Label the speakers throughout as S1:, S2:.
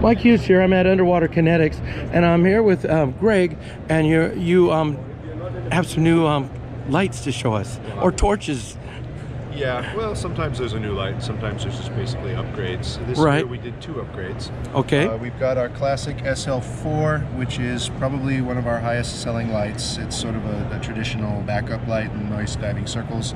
S1: Mike Hughes here. I'm at Underwater Kinetics, and I'm here with Greg, and you have some new lights to show us, or torches.
S2: Yeah, well, sometimes there's a new light, and sometimes there's just basically upgrades. This
S1: Right.
S2: year we did 2 upgrades.
S1: Okay.
S2: We've got our classic SL4, which is probably one of our highest selling lights. It's sort of a traditional backup light in noise diving circles.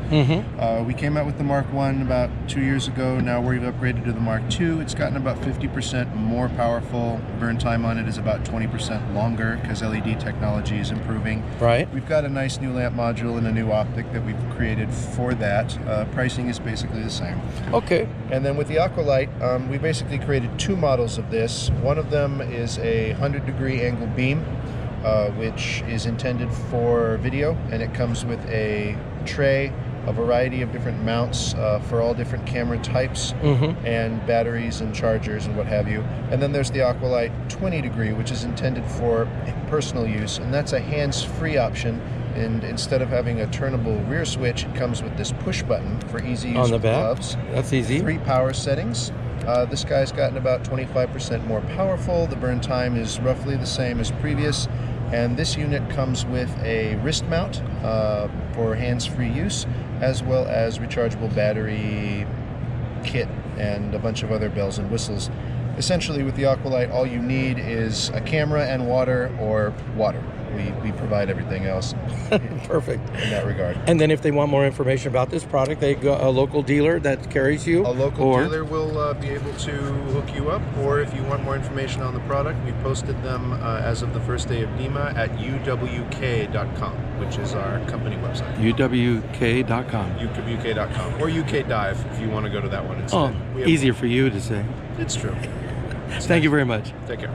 S2: We came out with the Mark 1 about 2 years ago. Now we've upgraded to the Mark 2. It's gotten about 50% more powerful. Burn time on it is about 20% longer because LED technology is improving.
S1: Right.
S2: We've got a nice new lamp module and a new optic that we've created for that. Pricing is basically the same.
S1: Okay.
S2: And then with the Aqualite, we basically created 2 models of this. One of them is a 100-degree angle beam, which is intended for video, and it comes with a tray, a variety of different mounts for all different camera types, and batteries and chargers and what have you. And then there's the Aqualite 20-degree, which is intended for personal use, and that's a hands-free option. And instead of having a turnable rear switch, it comes with this push button for easy use
S1: On the
S2: with
S1: back?
S2: gloves.
S1: That's easy.
S2: 3 power settings. This guy's gotten about 25% more powerful. The burn time is roughly the same as previous. And this unit comes with a wrist mount for hands-free use, as well as rechargeable battery kit and a bunch of other bells and whistles. Essentially, with the Aqualite, all you need is a camera and water, or water. We provide everything else.
S1: Perfect.
S2: In that regard.
S1: And then if they want more information about this product, they go a local dealer that carries you.
S2: A local dealer will be able to hook you up, or if you want more information on the product, we posted them as of the first day of NEMA at uwk.com, which is our company website.
S1: uwk.com.
S2: uwk.com, or UK Dive if you want to go to that one instead.
S1: Oh, easier for you to say.
S2: It's true.
S1: Thank you very much.
S2: Take care.